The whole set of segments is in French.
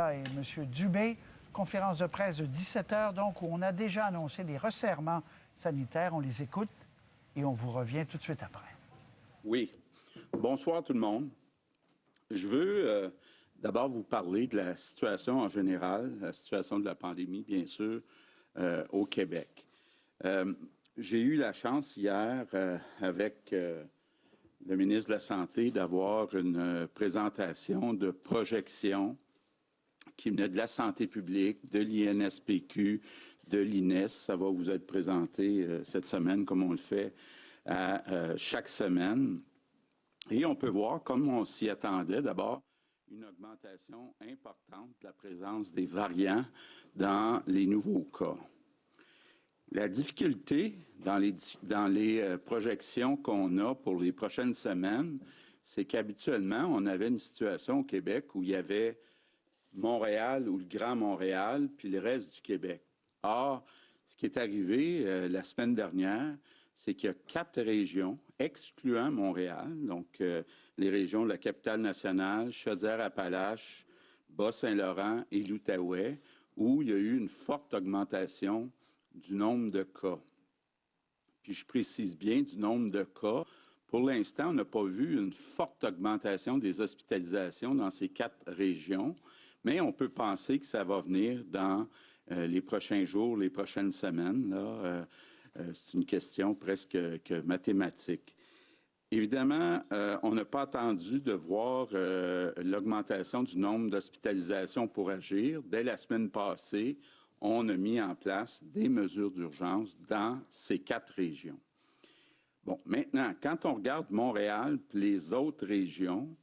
Arruda et M. Dubé. Conférence de presse de 17h, donc, où on a déjà annoncé des resserrements sanitaires. On les écoute et on vous revient tout de suite après. Oui. Bonsoir tout le monde. Je veux d'abord vous parler de la situation en général, la situation de la pandémie, bien sûr, au Québec. J'ai eu la chance hier, avec le ministre de la Santé, d'avoir une présentation de projection qui venait de la santé publique, de l'INSPQ, de l'INES. Ça va vous être présenté cette semaine, comme on le fait à chaque semaine. Et on peut voir, comme on s'y attendait, d'abord, une augmentation importante de la présence des variants dans les nouveaux cas. La difficulté dans les projections qu'on a pour les prochaines semaines, c'est qu'habituellement, on avait une situation au Québec où il y avait Montréal ou le Grand Montréal, puis le reste du Québec. Or, ce qui est arrivé la semaine dernière, c'est qu'il y a 4 régions, excluant Montréal, donc les régions de la Capitale-Nationale, Chaudière-Appalaches, Bas-Saint-Laurent et l'Outaouais, où il y a eu une forte augmentation du nombre de cas. Puis je précise bien du nombre de cas. Pour l'instant, on n'a pas vu une forte augmentation des hospitalisations dans ces 4 régions, mais on peut penser que ça va venir dans les prochains jours, les prochaines semaines. Là, c'est une question presque que mathématique. Évidemment, on n'a pas attendu de voir l'augmentation du nombre d'hospitalisations pour agir. Dès la semaine passée, on a mis en place des mesures d'urgence dans ces 4 régions. Bon, maintenant, quand on regarde Montréal et les autres régions,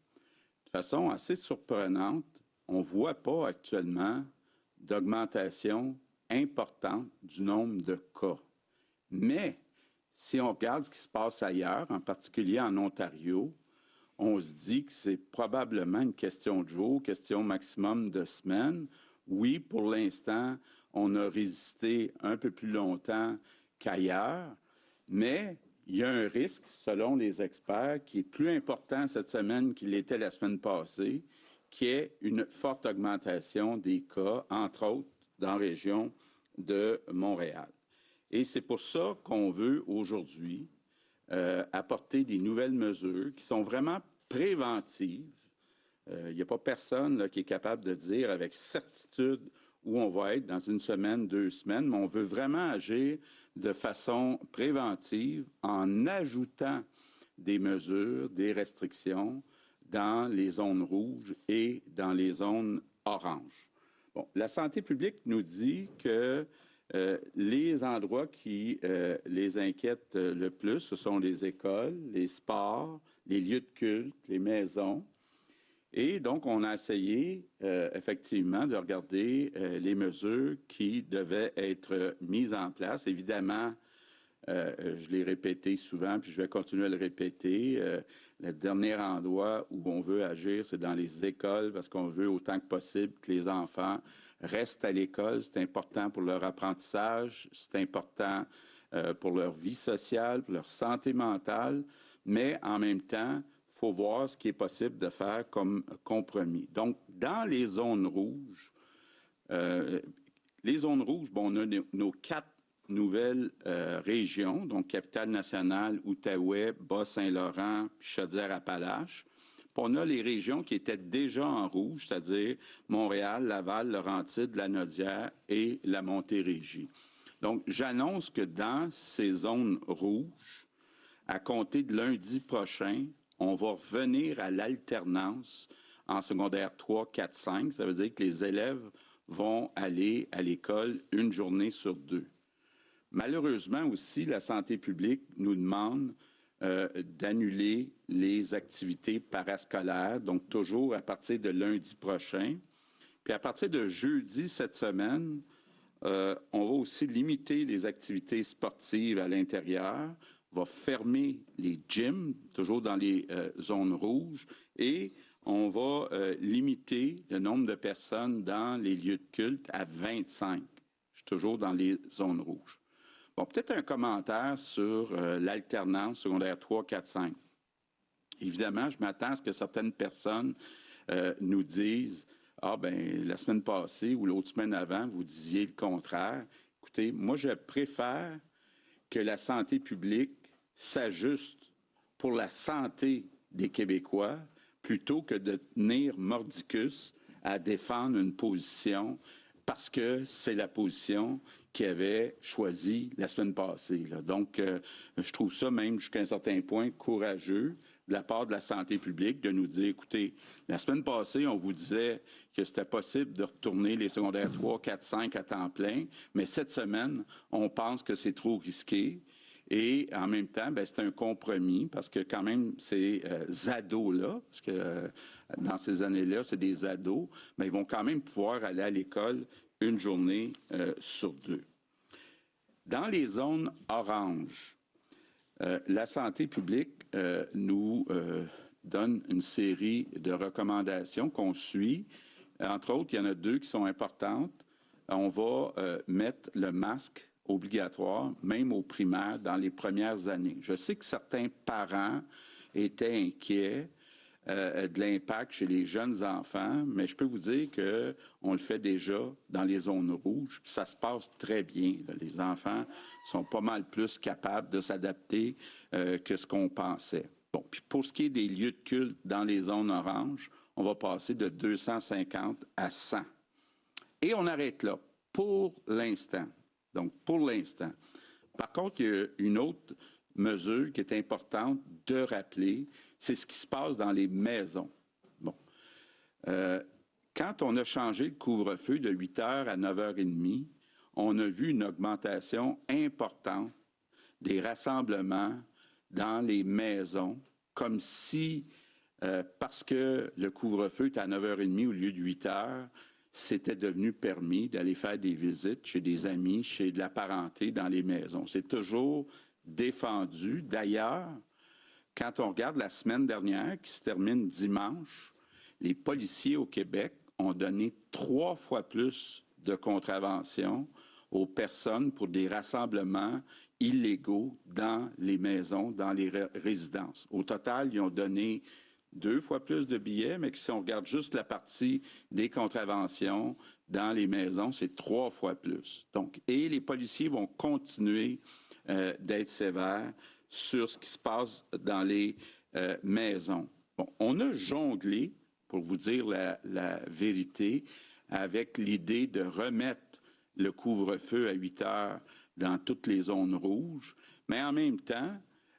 de façon assez surprenante, on ne voit pas actuellement d'augmentation importante du nombre de cas. Mais si on regarde ce qui se passe ailleurs, en particulier en Ontario, on se dit que c'est probablement une question de jours, question maximum de semaines. Oui, pour l'instant, on a résisté un peu plus longtemps qu'ailleurs, mais il y a un risque, selon les experts, qui est plus important cette semaine qu'il l'était la semaine passée, qui est une forte augmentation des cas, entre autres dans la région de Montréal. Et c'est pour ça qu'on veut aujourd'hui apporter des nouvelles mesures qui sont vraiment préventives. Il n'y a pas personne là, qui est capable de dire avec certitude où on va être dans une semaine, 2 semaines, mais on veut vraiment agir de façon préventive en ajoutant des mesures, des restrictions dans les zones rouges et dans les zones oranges. Bon, la santé publique nous dit que les endroits qui les inquiètent le plus, ce sont les écoles, les sports, les lieux de culte, les maisons. Et donc, on a essayé effectivement de regarder les mesures qui devaient être mises en place. Évidemment, je l'ai répété souvent, puis je vais continuer à le répéter. Le dernier endroit où on veut agir, c'est dans les écoles, parce qu'on veut autant que possible que les enfants restent à l'école. C'est important pour leur apprentissage, c'est important pour leur vie sociale, pour leur santé mentale, mais en même temps, il faut voir ce qui est possible de faire comme compromis. Donc, dans les zones rouges, bon, on a nos 4 nouvelles régions, donc Capitale-Nationale, Outaouais, Bas-Saint-Laurent, puis Chaudière-Appalaches. Puis on a les régions qui étaient déjà en rouge, c'est-à-dire Montréal, Laval, Laurentides, Lanaudière et la Montérégie. Donc, j'annonce que dans ces zones rouges, à compter de lundi prochain, on va revenir à l'alternance en secondaire 3, 4, 5. Ça veut dire que les élèves vont aller à l'école une journée sur 2. Malheureusement aussi, la santé publique nous demande d'annuler les activités parascolaires, donc toujours à partir de lundi prochain. Puis à partir de jeudi cette semaine, on va aussi limiter les activités sportives à l'intérieur, on va fermer les gyms, toujours dans les zones rouges, et on va limiter le nombre de personnes dans les lieux de culte à 25. Je suis toujours dans les zones rouges. Bon, peut-être un commentaire sur l'alternance secondaire 3, 4, 5. Évidemment, je m'attends à ce que certaines personnes nous disent Ah, ben la semaine passée ou l'autre semaine avant, vous disiez le contraire. Écoutez, moi, je préfère que la santé publique s'ajuste pour la santé des Québécois plutôt que de tenir mordicus à défendre une position parce que c'est la position qu'il avait choisie la semaine passée. Là. Donc, je trouve ça même jusqu'à un certain point courageux de la part de la santé publique de nous dire, écoutez, la semaine passée, on vous disait que c'était possible de retourner les secondaires 3, 4, 5 à temps plein, mais cette semaine, on pense que c'est trop risqué. Et en même temps, ben, c'est un compromis parce que quand même, ces ados-là, parce que dans ces années-là, c'est des ados, mais ils vont quand même pouvoir aller à l'école une journée sur 2. Dans les zones oranges, la santé publique nous donne une série de recommandations qu'on suit. Entre autres, il y en a 2 qui sont importantes. On va mettre le masque obligatoire, même aux primaires, dans les premières années. Je sais que certains parents étaient inquiets de l'impact chez les jeunes enfants, mais je peux vous dire qu'on le fait déjà dans les zones rouges, puis ça se passe très bien. Là. Les enfants sont pas mal plus capables de s'adapter que ce qu'on pensait. Bon, puis pour ce qui est des lieux de culte dans les zones oranges, on va passer de 250 à 100. Et on arrête là, pour l'instant. Donc, pour l'instant. Par contre, il y a une autre mesure qui est importante de rappeler, c'est ce qui se passe dans les maisons. Bon. Quand on a changé le couvre-feu de 8 h à 9 h 30, on a vu une augmentation importante des rassemblements dans les maisons, comme si, parce que le couvre-feu est à 9 h 30 au lieu de 8 h, c'était devenu permis d'aller faire des visites chez des amis, chez de la parenté dans les maisons. C'est toujours défendu. D'ailleurs, quand on regarde la semaine dernière, qui se termine dimanche, les policiers au Québec ont donné 3 fois plus de contraventions aux personnes pour des rassemblements illégaux dans les maisons, dans les résidences. Au total, ils ont donné 2 fois plus de billets, mais si on regarde juste la partie des contraventions dans les maisons, c'est 3 fois plus. Donc, et les policiers vont continuer d'être sévères sur ce qui se passe dans les maisons. Bon, on a jonglé, pour vous dire la vérité, avec l'idée de remettre le couvre-feu à 8 h dans toutes les zones rouges, mais en même temps,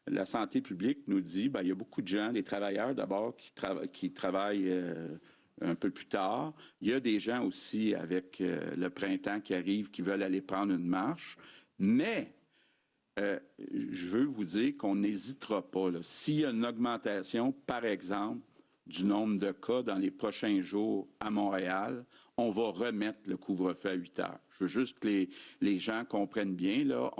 la santé publique nous dit, bien, il y a beaucoup de gens, les travailleurs d'abord, qui travaillent un peu plus tard. Il y a des gens aussi avec le printemps qui arrive qui veulent aller prendre une marche. Mais je veux vous dire qu'on n'hésitera pas. S'il y a une augmentation, par exemple, du nombre de cas dans les prochains jours à Montréal, on va remettre le couvre-feu à 8 h. Je veux juste que les gens comprennent bien, là,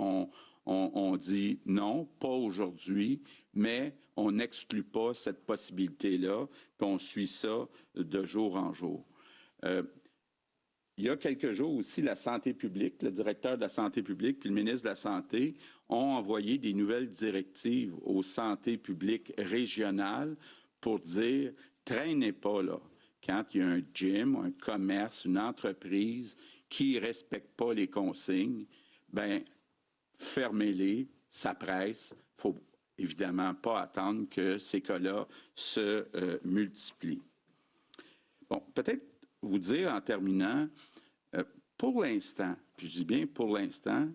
on dit non, pas aujourd'hui, mais on n'exclut pas cette possibilité-là, puis on suit ça de jour en jour. Il y a quelques jours aussi, la santé publique, le directeur de la santé publique puis le ministre de la Santé ont envoyé des nouvelles directives aux santé publiques régionales pour dire « traînez pas là ». Quand il y a un gym, un commerce, une entreprise qui ne respecte pas les consignes, bien, fermez-les, ça presse. Il ne faut évidemment pas attendre que ces cas-là se multiplient. Bon, peut-être vous dire en terminant, pour l'instant, je dis bien pour l'instant,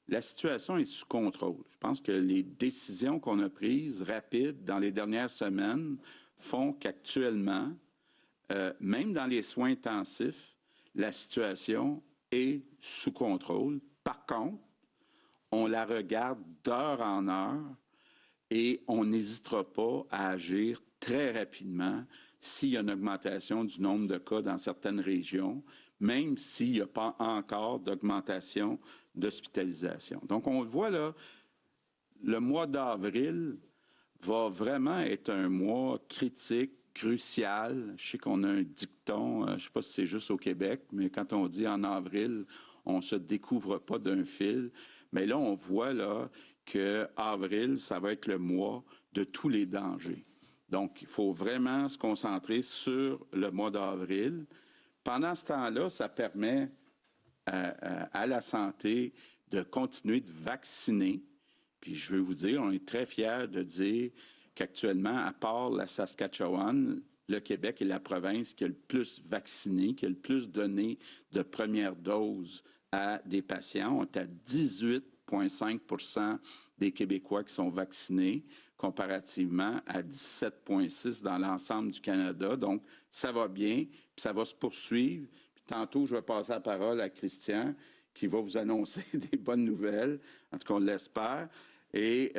la situation est sous contrôle. Je pense que les décisions qu'on a prises rapides dans les dernières semaines font qu'actuellement, même dans les soins intensifs, la situation est sous contrôle. Par contre, on la regarde d'heure en heure et on n'hésitera pas à agir très rapidement s'il y a une augmentation du nombre de cas dans certaines régions, même s'il n'y a pas encore d'augmentation d'hospitalisation. Donc, on le voit là, le mois d'avril va vraiment être un mois critique, crucial. Je sais qu'on a un dicton, je ne sais pas si c'est juste au Québec, mais quand on dit en avril, on ne se découvre pas d'un fil. Mais là, on voit là que avril, ça va être le mois de tous les dangers. Donc, il faut vraiment se concentrer sur le mois d'avril Pendant ce temps-là, ça permet à la santé de continuer de vacciner. Puis je veux vous dire, on est très fiers de dire qu'actuellement, à part la Saskatchewan, le Québec est la province qui a le plus vacciné, qui a le plus donné de premières doses à des patients. On est à 18,5 % des Québécois qui sont vaccinés, comparativement à 17,6 % dans l'ensemble du Canada. Donc, ça va bien, puis ça va se poursuivre. Puis tantôt, je vais passer la parole à Christian, qui va vous annoncer des bonnes nouvelles, en tout cas, on l'espère. Et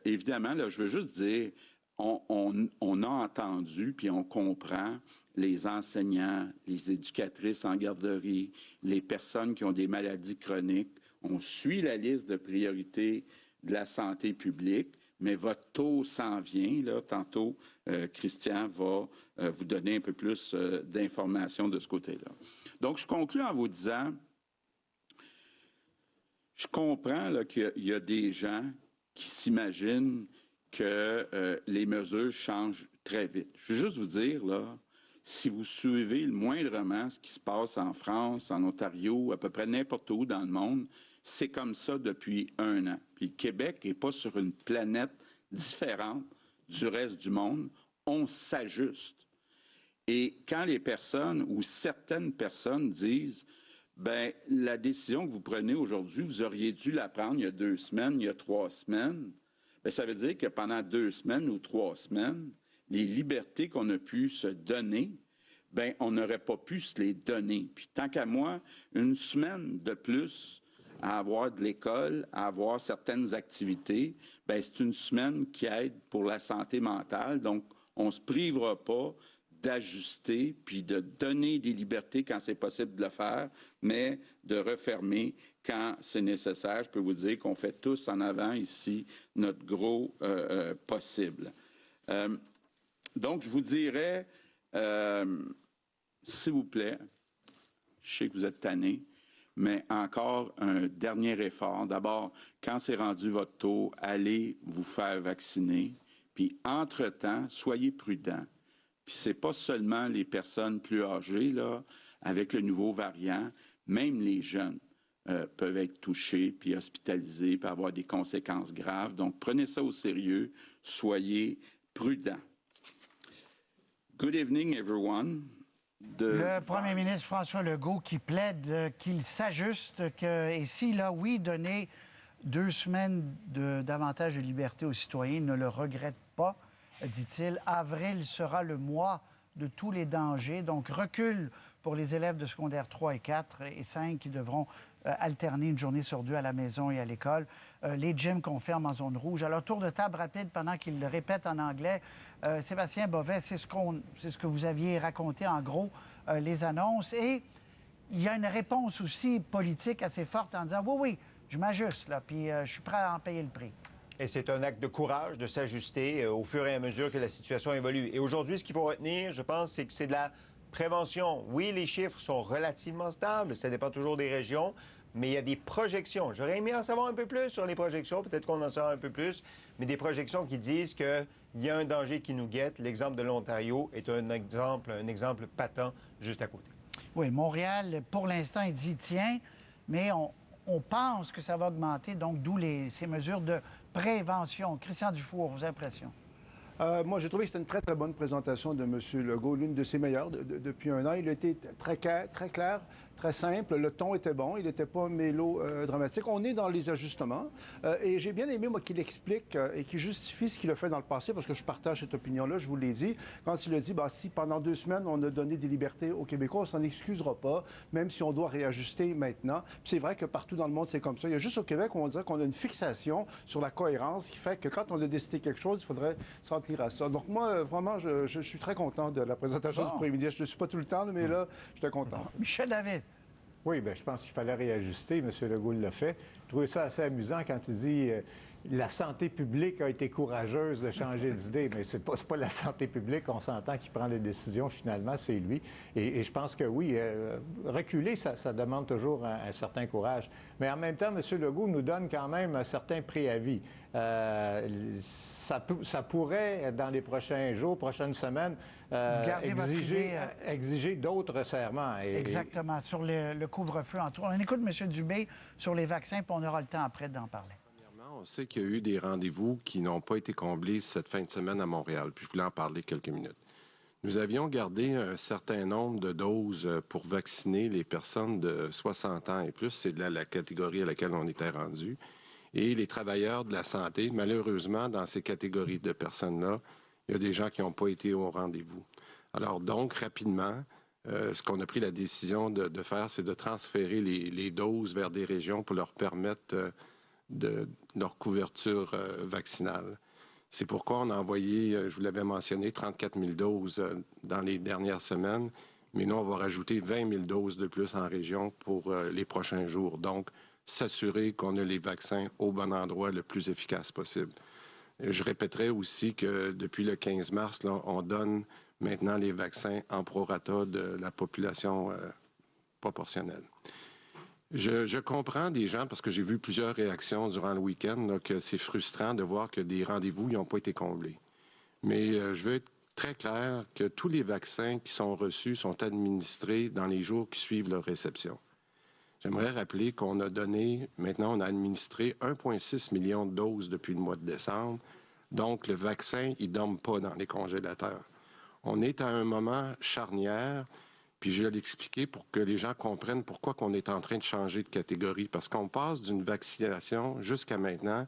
évidemment, là, je veux juste dire, on a entendu, puis on comprend les enseignants, les éducatrices en garderie, les personnes qui ont des maladies chroniques. On suit la liste de priorités de la santé publique, mais votre taux s'en vient. Là. Tantôt, Christian va vous donner un peu plus d'informations de ce côté-là. Donc, je conclue en vous disant, je comprends là, qu'il y a des gens qui s'imaginent que les mesures changent très vite. Je veux juste vous dire, là, si vous suivez moindrement ce qui se passe en France, en Ontario, à peu près n'importe où dans le monde, c'est comme ça depuis 1 an. Puis le Québec n'est pas sur une planète différente du reste du monde. On s'ajuste. Et quand les personnes ou certaines personnes disent bien, la décision que vous prenez aujourd'hui, vous auriez dû la prendre il y a 2 semaines, il y a 3 semaines, bien, ça veut dire que pendant 2 semaines ou 3 semaines, les libertés qu'on a pu se donner, bien, on n'aurait pas pu se les donner. Puis tant qu'à moi, 1 semaine de plus à avoir de l'école, à avoir certaines activités, bien, c'est 1 semaine qui aide pour la santé mentale. Donc, on ne se privera pas d'ajuster puis de donner des libertés quand c'est possible de le faire, mais de refermer quand c'est nécessaire. Je peux vous dire qu'on fait tous en avant ici notre gros possible. Donc, je vous dirais, s'il vous plaît, je sais que vous êtes tannés, mais encore un dernier effort. D'abord, quand c'est rendu votre tour, allez vous faire vacciner. Puis, entre-temps, soyez prudents. Puis, ce n'est pas seulement les personnes plus âgées, là, avec le nouveau variant, même les jeunes peuvent être touchés, puis hospitalisés, puis avoir des conséquences graves. Donc, prenez ça au sérieux, soyez prudents. Good evening, everyone. Le premier ministre François Legault qui plaide qu'il s'ajuste, et s'il a, oui, donné 2 semaines davantage de liberté aux citoyens, il ne le regrette pas, dit-il. Avril sera le mois de tous les dangers, donc recul pour les élèves de secondaire 3 et 4 et 5 qui devront alterner 1 journée sur 2 à la maison et à l'école. Les gyms qu'on ferme en zone rouge. Alors, tour de table rapide pendant qu'il le répète en anglais. Sébastien Bovet, c'est ce que vous aviez raconté en gros, les annonces. Et il y a une réponse aussi politique assez forte en disant « Oui, oui, je m'ajuste, là, puis je suis prêt à en payer le prix ». Et c'est un acte de courage de s'ajuster au fur et à mesure que la situation évolue. Et aujourd'hui, ce qu'il faut retenir, je pense, c'est que c'est de la prévention. Oui, les chiffres sont relativement stables, ça dépend toujours des régions, mais il y a des projections. J'aurais aimé en savoir un peu plus sur les projections, peut-être qu'on en saura un peu plus, mais des projections qui disent qu'il y a un danger qui nous guette. L'exemple de l'Ontario est un exemple patent juste à côté. Oui, Montréal, pour l'instant, il dit tiens, mais on pense que ça va augmenter, donc d'où ces mesures de prévention. Christian Dufour, vos impressions? Moi, j'ai trouvé que c'était une très, très bonne présentation de M. Legault, l'une de ses meilleures depuis 1 an. Il a été très clair, très simple. Le ton était bon. Il n'était pas mélodramatique. On est dans les ajustements. Et j'ai bien aimé, moi, qu'il explique et qu'il justifie ce qu'il a fait dans le passé, parce que je partage cette opinion-là, je vous l'ai dit. Quand il a dit, si pendant 2 semaines, on a donné des libertés aux Québécois, on s'en excusera pas, même si on doit réajuster maintenant. Puis c'est vrai que partout dans le monde, c'est comme ça. Il y a juste au Québec où on dirait qu'on a une fixation sur la cohérence qui fait que quand on a décidé quelque chose, il faudrait s'en tenir à ça. Donc moi, vraiment, je suis très content de la présentation du premier ministre. Je ne suis pas tout le temps, mais là, j'étais content. Michel David. Oui, bien, je pense qu'il fallait réajuster. M. Legault l'a fait. Je trouvais ça assez amusant quand il dit la santé publique a été courageuse de changer d'idée, mais c'est pas la santé publique, on s'entend, qui prend les décisions finalement, c'est lui. Et je pense que oui, reculer, ça demande toujours un certain courage. Mais en même temps, M. Legault nous donne quand même un certain préavis. Ça pourrait, dans les prochains jours, prochaines semaines, exiger d'autres resserrements. Exactement, sur le couvre-feu. On écoute M. Dubé sur les vaccins, puis on aura le temps après d'en parler. On sait qu'il y a eu des rendez-vous qui n'ont pas été comblés cette fin de semaine à Montréal, puis je voulais en parler quelques minutes. Nous avions gardé un certain nombre de doses pour vacciner les personnes de 60 ans et plus. C'est la catégorie à laquelle on était rendu. Et les travailleurs de la santé, malheureusement, dans ces catégories de personnes-là, il y a des gens qui n'ont pas été au rendez-vous. Alors donc, rapidement, ce qu'on a pris la décision de faire, c'est de transférer les doses vers des régions pour leur permettre de leur couverture vaccinale. C'est pourquoi on a envoyé, je vous l'avais mentionné, 34 000 doses dans les dernières semaines, mais nous, on va rajouter 20 000 doses de plus en région pour les prochains jours. Donc, s'assurer qu'on a les vaccins au bon endroit le plus efficace possible. Je répéterai aussi que depuis le 15 mars, là, on donne maintenant les vaccins en prorata de la population proportionnelle. Je comprends des gens, parce que j'ai vu plusieurs réactions durant le week-end, là, que c'est frustrant de voir que des rendez-vous n'ont pas été comblés. Mais je veux être très clair que tous les vaccins qui sont reçus sont administrés dans les jours qui suivent leur réception. J'aimerais rappeler qu'on a donné, maintenant on a administré 1,6 million de doses depuis le mois de décembre. Donc le vaccin, il ne dorme pas dans les congélateurs. On est à un moment charnière. Puis je vais l'expliquer pour que les gens comprennent pourquoi on est en train de changer de catégorie. Parce qu'on passe d'une vaccination jusqu'à maintenant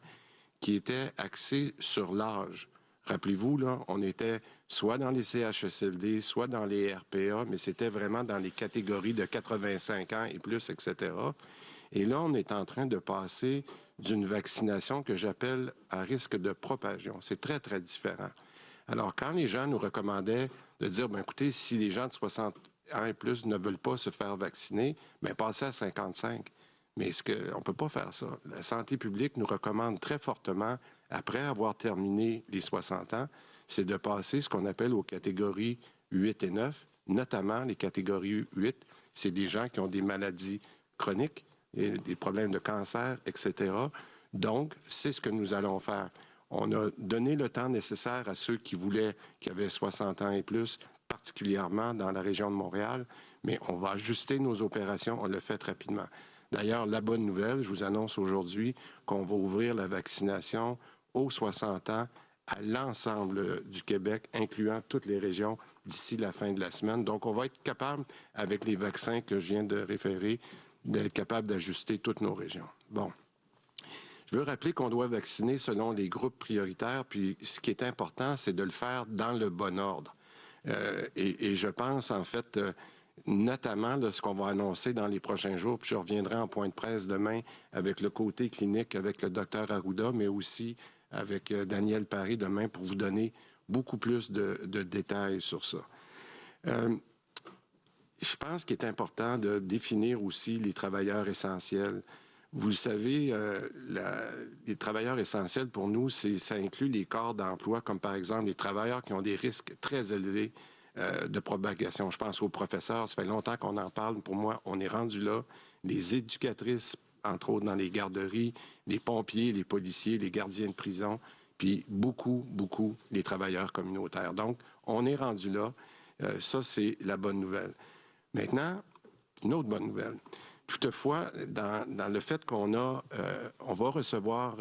qui était axée sur l'âge. Rappelez-vous, là, on était soit dans les CHSLD, soit dans les RPA, mais c'était vraiment dans les catégories de 85 ans et plus, etc. Et là, on est en train de passer d'une vaccination que j'appelle à risque de propagation. C'est très, très différent. Alors, quand les gens nous recommandaient de dire, bien, écoutez, si les gens de 60 ans et plus ne veulent pas se faire vacciner, bien, passez à 55. Mais on ne peut pas faire ça. La santé publique nous recommande très fortement, après avoir terminé les 60 ans, c'est de passer ce qu'on appelle aux catégories 8 et 9, notamment les catégories 8, c'est des gens qui ont des maladies chroniques, des problèmes de cancer, etc. Donc, c'est ce que nous allons faire. On a donné le temps nécessaire à ceux qui avaient 60 ans et plus, particulièrement dans la région de Montréal, mais on va ajuster nos opérations, on le fait rapidement. D'ailleurs, la bonne nouvelle, je vous annonce aujourd'hui qu'on va ouvrir la vaccination aux 60 ans à l'ensemble du Québec, incluant toutes les régions, d'ici la fin de la semaine. Donc, on va être capable, avec les vaccins que je viens de référer, d'être capable d'ajuster toutes nos régions. Bon. Je veux rappeler qu'on doit vacciner selon les groupes prioritaires, puis ce qui est important, c'est de le faire dans le bon ordre. Et je pense, en fait, notamment là, ce qu'on va annoncer dans les prochains jours, puis je reviendrai en point de presse demain avec le côté clinique, avec le docteur Arruda, mais aussi avec Daniel Paré demain pour vous donner beaucoup plus de détails sur ça. Je pense qu'il est important de définir aussi les travailleurs essentiels. Vous le savez, les travailleurs essentiels, pour nous, ça inclut les corps d'emploi, comme par exemple les travailleurs qui ont des risques très élevés de propagation. Je pense aux professeurs, ça fait longtemps qu'on en parle. Pour moi, on est rendu là. Les éducatrices, entre autres dans les garderies, les pompiers, les policiers, les gardiens de prison, puis beaucoup les travailleurs communautaires. Donc, on est rendu là. Ça, c'est la bonne nouvelle. Maintenant, une autre bonne nouvelle. Toutefois, dans le fait on va recevoir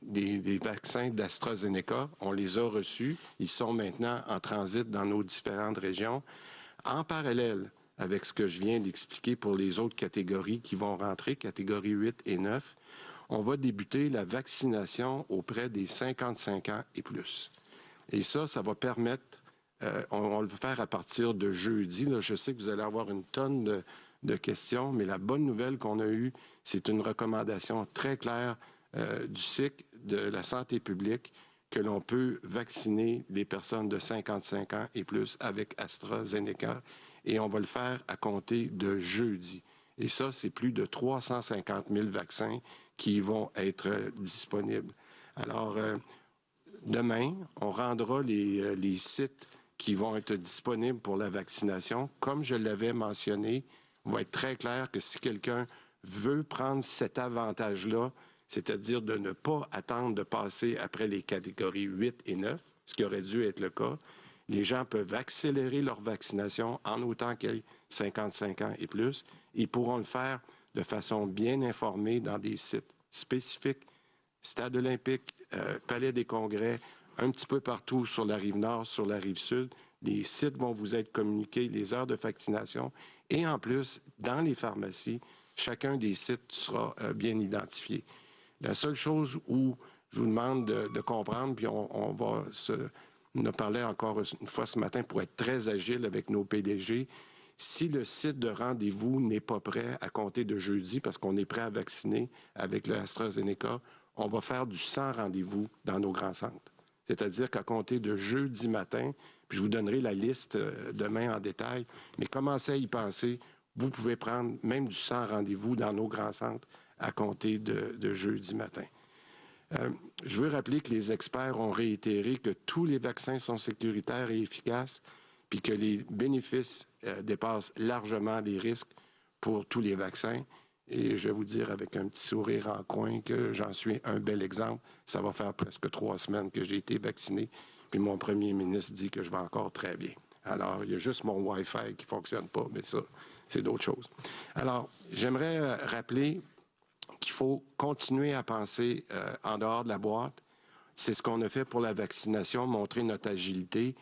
des vaccins d'AstraZeneca, on les a reçus, ils sont maintenant en transit dans nos différentes régions. En parallèle avec ce que je viens d'expliquer pour les autres catégories qui vont rentrer, catégories 8 et 9, on va débuter la vaccination auprès des 55 ans et plus. Et ça va permettre, on va le faire à partir de jeudi. Là, je sais que vous allez avoir une tonne de questions, mais la bonne nouvelle qu'on a eue, c'est une recommandation très claire du CIC, de la santé publique, que l'on peut vacciner les personnes de 55 ans et plus avec AstraZeneca, et on va le faire à compter de jeudi. Et ça, c'est plus de 350 000 vaccins qui vont être disponibles. Alors, demain, on rendra les sites qui vont être disponibles pour la vaccination. Comme je l'avais mentionné, on va être très clair que si quelqu'un veut prendre cet avantage-là, c'est-à-dire de ne pas attendre de passer après les catégories 8 et 9, ce qui aurait dû être le cas, les gens peuvent accélérer leur vaccination en autant qu'ils aient 55 ans et plus. Ils pourront le faire de façon bien informée dans des sites spécifiques, Stade olympique, Palais des congrès, un petit peu partout sur la rive nord, sur la rive sud. Les sites vont vous être communiqués, les heures de vaccination. Et en plus, dans les pharmacies, chacun des sites sera bien identifié. La seule chose où je vous demande de comprendre, puis on va on a parlé encore une fois ce matin pour être très agile avec nos PDG, si le site de rendez-vous n'est pas prêt à compter de jeudi, parce qu'on est prêt à vacciner avec le AstraZeneca, on va faire du 100 rendez-vous dans nos grands centres. C'est-à-dire qu'à compter de jeudi matin, puis je vous donnerai la liste demain en détail, mais commencez à y penser. Vous pouvez prendre même du 100 rendez-vous dans nos grands centres à compter de jeudi matin. Je veux rappeler que les experts ont réitéré que tous les vaccins sont sécuritaires et efficaces, puis que les bénéfices dépassent largement les risques pour tous les vaccins. Et je vais vous dire avec un petit sourire en coin que j'en suis un bel exemple. Ça va faire presque 3 semaines que j'ai été vacciné, puis mon premier ministre dit que je vais encore très bien. Alors, il y a juste mon Wi-Fi qui ne fonctionne pas, mais ça, c'est d'autres choses. Alors, j'aimerais rappeler qu'il faut continuer à penser en dehors de la boîte. C'est ce qu'on a fait pour la vaccination, montrer notre agilité.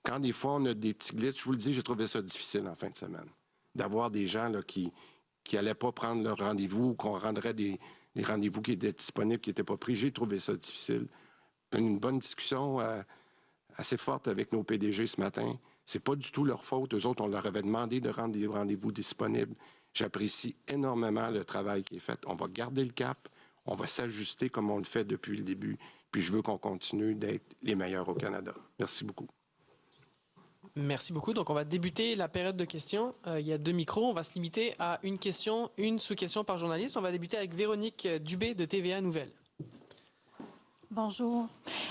Quand des fois, on a des petits glitches, je vous le dis, j'ai trouvé ça difficile en fin de semaine. D'avoir des gens là, qui n'allaient pas prendre leur rendez-vous, qu'on rendrait des rendez-vous qui étaient disponibles, qui n'étaient pas pris. J'ai trouvé ça difficile. Une bonne discussion assez forte avec nos PDG ce matin. C'est pas du tout leur faute. Eux autres, on leur avait demandé de rendre des rendez-vous disponibles. J'apprécie énormément le travail qui est fait. On va garder le cap, on va s'ajuster comme on le fait depuis le début, puis je veux qu'on continue d'être les meilleurs au Canada. Merci beaucoup. Merci beaucoup. Donc, on va débuter la période de questions. Il y a 2 micros. On va se limiter à une question, une sous-question par journaliste. On va débuter avec Véronique Dubé de TVA Nouvelles. Bonjour.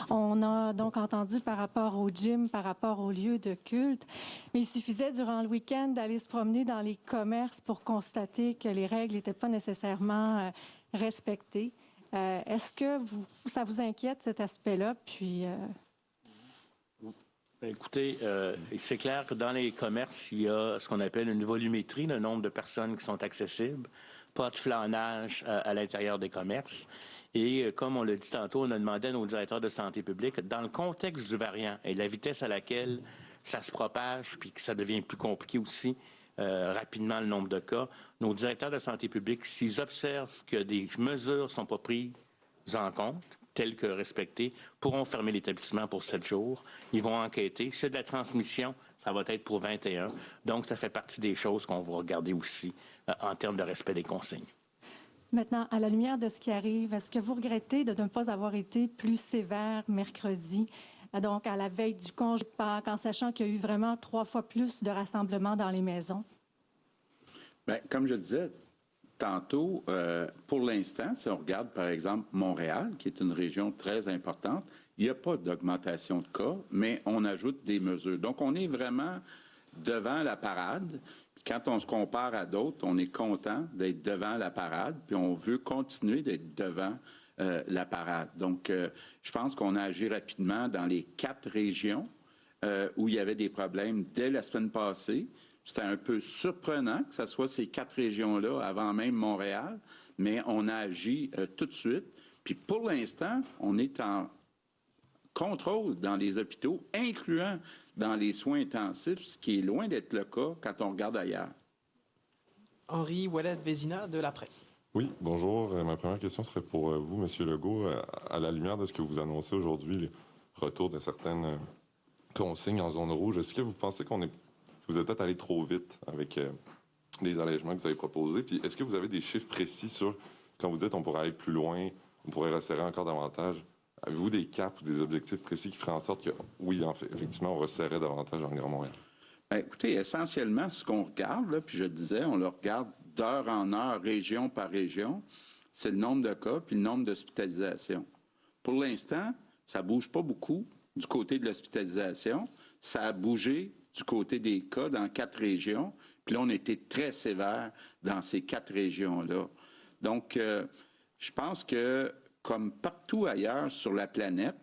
On a donc entendu par rapport au gym, par rapport aux lieux de culte, mais il suffisait durant le week-end d'aller se promener dans les commerces pour constater que les règles n'étaient pas nécessairement respectées. Est-ce que ça vous inquiète, cet aspect-là? Puis, Écoutez, c'est clair que dans les commerces, il y a ce qu'on appelle une volumétrie, le nombre de personnes qui sont accessibles, pas de flânage à l'intérieur des commerces. Et comme on l'a dit tantôt, on a demandé à nos directeurs de santé publique, dans le contexte du variant et la vitesse à laquelle ça se propage, puis que ça devient plus compliqué aussi, rapidement le nombre de cas, nos directeurs de santé publique, s'ils observent que des mesures ne sont pas prises en compte, telles que respectées, pourront fermer l'établissement pour 7 jours. Ils vont enquêter. Si c'est de la transmission, ça va être pour 21. Donc, ça fait partie des choses qu'on va regarder aussi en termes de respect des consignes. Maintenant, à la lumière de ce qui arrive, est-ce que vous regrettez de ne pas avoir été plus sévère mercredi, donc à la veille du congé de Pâques, en sachant qu'il y a eu vraiment 3 fois plus de rassemblements dans les maisons? Bien, comme je disais tantôt, pour l'instant, si on regarde par exemple Montréal, qui est une région très importante, il n'y a pas d'augmentation de cas, mais on ajoute des mesures. Donc, on est vraiment devant la parade. Quand on se compare à d'autres, on est content d'être devant la parade, puis on veut continuer d'être devant la parade. Donc, je pense qu'on a agi rapidement dans les 4 régions où il y avait des problèmes dès la semaine passée. C'était un peu surprenant que ce soit ces 4 régions-là avant même Montréal, mais on a agi tout de suite. Puis pour l'instant, on est en contrôle dans les hôpitaux, incluant dans les soins intensifs, ce qui est loin d'être le cas quand on regarde ailleurs. Henri Ouellet-Vézina de La Presse. Oui, bonjour. Ma première question serait pour vous, M. Legault. À la lumière de ce que vous annoncez aujourd'hui, le retour de certaines consignes en zone rouge, est-ce que vous pensez que vous êtes peut-être allé trop vite avec les allègements que vous avez proposés? Puis est-ce que vous avez des chiffres précis sur, quand vous dites on pourrait aller plus loin, on pourrait resserrer encore davantage, avez-vous des caps ou des objectifs précis qui feraient en sorte que, oui, effectivement, on resserrait davantage en Grand Montréal? Bien, écoutez, essentiellement, ce qu'on regarde, là, puis je disais, on le regarde d'heure en heure, région par région, c'est le nombre de cas puis le nombre d'hospitalisations. Pour l'instant, ça ne bouge pas beaucoup du côté de l'hospitalisation. Ça a bougé du côté des cas dans 4 régions. Puis là, on a été très sévère dans ces 4 régions-là. Donc, je pense que, comme partout ailleurs sur la planète,